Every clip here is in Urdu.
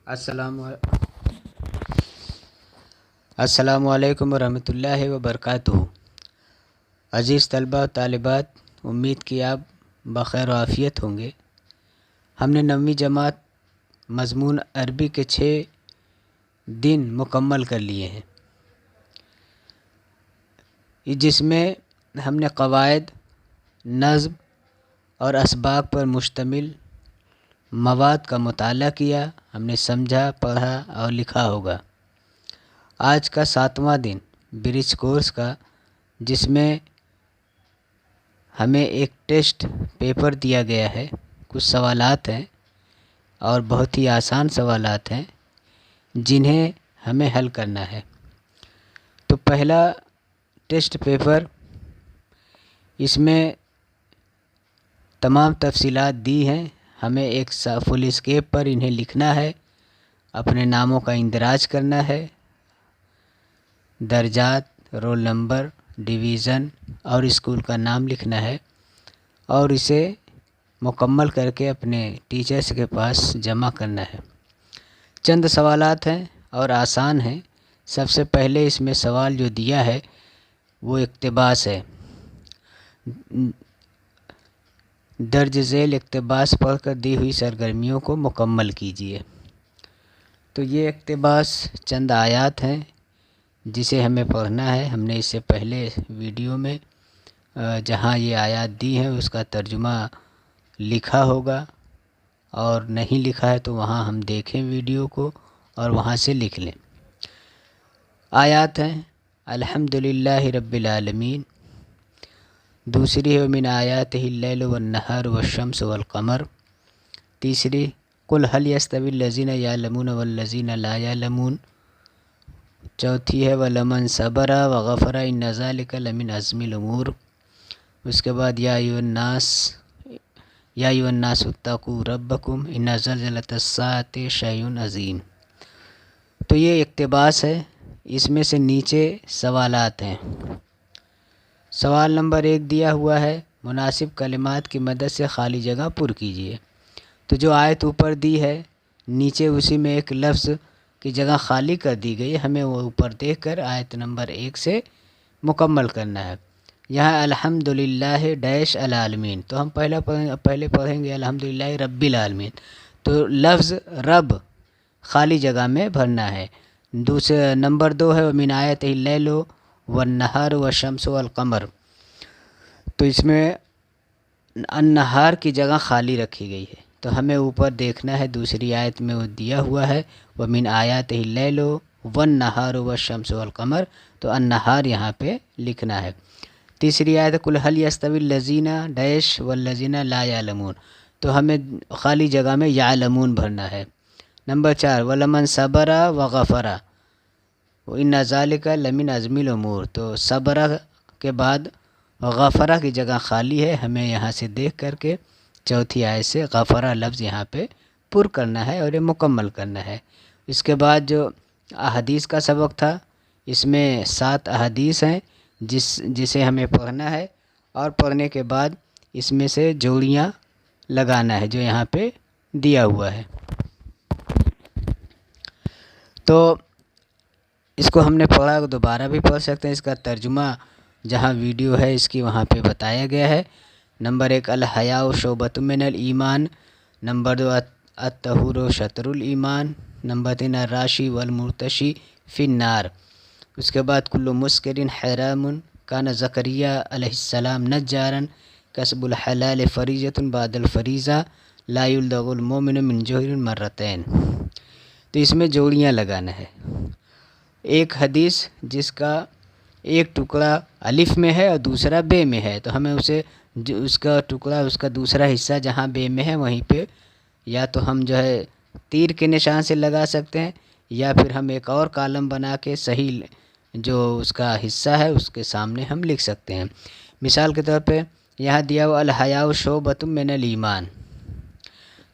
السلام علیکم ورحمۃ اللہ وبرکاتہ۔ عزیز طلباء و طالبات، امید کی آپ بخیر و عافیت ہوں گے۔ ہم نے 9ویں جماعت مضمون عربی کے 6 دن مکمل کر لیے ہیں، جس میں ہم نے قواعد، نظم اور اسباق پر مشتمل مواد کا مطالعہ کیا۔ ہم نے سمجھا، پڑھا اور لکھا ہوگا۔ آج کا 7واں دن برج کورس کا، جس میں ہمیں ایک ٹیسٹ پیپر دیا گیا ہے، کچھ سوالات ہیں اور بہت ہی آسان سوالات ہیں جنہیں ہمیں حل کرنا ہے۔ تو پہلا ٹیسٹ پیپر، اس میں تمام تفصیلات دی ہیں۔ ہمیں ایک فل اسکیپ پر انہیں لکھنا ہے، اپنے ناموں کا اندراج کرنا ہے، درجات، رول نمبر، ڈویژن اور اسکول کا نام لکھنا ہے، اور اسے مکمل کر کے اپنے ٹیچرز کے پاس جمع کرنا ہے۔ چند سوالات ہیں اور آسان ہیں۔ سب سے پہلے اس میں سوال جو دیا ہے وہ اقتباس ہے۔ درج ذیل اقتباس پڑھ کر دی ہوئی سرگرمیوں کو مکمل کیجیے۔ تو یہ اقتباس چند آیات ہیں جسے ہمیں پڑھنا ہے۔ ہم نے اس سے پہلے ویڈیو میں جہاں یہ آیات دی ہیں اس کا ترجمہ لکھا ہوگا، اور نہیں لکھا ہے تو وہاں ہم دیکھیں ویڈیو کو اور وہاں سے لکھ لیں۔ آیات ہیں: الحمدللہ رب العالمین۔ دوسری ہے من آیاتہ اللیل والنہار والشمس والقمر۔ تیسری قل هل یستوی الذین یعلمون والذین لا یعلمون۔ چوتھی ہے وَلَمَنْ صَبَرَ وَغَفَرَ إِنَّ ذَلِكَ لَمِنْ عَزْمِ الْأُمُورِ۔ اس کے بعد یا ایھا الناس اتقوا ربکم ان زلزلۃ الساعۃ شیء عظیم۔ تو یہ اقتباس ہے۔ اس میں سے نیچے سوالات ہیں۔ سوال نمبر 1 دیا ہوا ہے، مناسب کلمات کی مدد سے خالی جگہ پر کیجیے۔ تو جو آیت اوپر دی ہے، نیچے اسی میں ایک لفظ کی جگہ خالی کر دی گئی، ہمیں وہ اوپر دیکھ کر آیت نمبر 1 سے مکمل کرنا ہے۔ یہاں الحمدللہ ڈیش العالمین، تو ہم پہلے پڑھیں گے الحمدللہ رب العالمین، تو لفظ رب خالی جگہ میں بھرنا ہے۔ دوسرے نمبر 2 ہے ومن آیاتہ اللیل والنہار والشمس والقمر، تو اس میں النہار کی جگہ خالی رکھی گئی ہے، تو ہمیں اوپر دیکھنا ہے۔ دوسری آیت میں وہ دیا ہوا ہے ومن آیاتہ اللیل والنہار والشمس والقمر، تو النہار یہاں پہ لکھنا ہے۔ تیسری آیت قل هل یستوی الذین ڈیش والذین لا یعلمون، تو ہمیں خالی جگہ میں یعلمون بھرنا ہے۔ نمبر 4 وَلَمَنْ صَبَرَ وَغَفَرَ وَإِنَّ ذَلِكَ لَمِنْ عَزْمِ الْأُمُورِ، تو صبر کے بعد غفرہ کی جگہ خالی ہے، ہمیں یہاں سے دیکھ کر کے چوتھی آیت سے غفرہ لفظ یہاں پہ پر کرنا ہے اور یہ مکمل کرنا ہے۔ اس کے بعد جو احادیث کا سبق تھا، اس میں 7 احادیث ہیں جسے ہمیں پڑھنا ہے، اور پڑھنے کے بعد اس میں سے جوڑیاں لگانا ہے جو یہاں پہ دیا ہوا ہے۔ تو اس کو ہم نے پڑھا، دوبارہ بھی پڑھ سکتے ہیں۔ اس کا ترجمہ جہاں ویڈیو ہے اس کی وہاں پہ بتایا گیا ہے۔ نمبر 1 الحیاء شعبۃ من الایمان۔ نمبر 2 الطہور شطر الایمان۔ نمبر 3 الراشی والمرتشی فی النار۔ اس کے بعد کل مسکر حرام کان زکریا علیہ السلام نجارا کسب الحلال فریضۃ بعد الفریضہ لا یلدغ المؤمن من جوہر مرتین۔ تو اس میں جوڑیاں لگانا ہے۔ ایک حدیث جس کا ایک ٹکڑا الف میں ہے اور دوسرا بے میں ہے، تو ہمیں اس کا ٹکڑا، اس کا دوسرا حصہ جہاں بے میں ہے وہیں پہ یا تو ہم جو ہے تیر کے نشان سے لگا سکتے ہیں، یا پھر ہم ایک اور کالم بنا کے صحیح جو اس کا حصہ ہے اس کے سامنے ہم لکھ سکتے ہیں۔ مثال کے طور پہ یہاں دیا ہوا الحیاء شعبۃ من الایمان،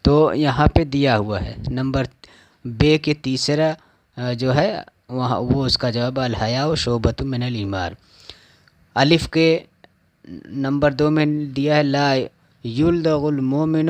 تو یہاں پہ دیا ہوا ہے نمبر بے کے تیسرا جو ہے وہاں وہ اس کا جواب الحیاء شعبۃ من الایمان۔ الف کے نمبر 2 میں دیا ہے لا یلدغ المؤمن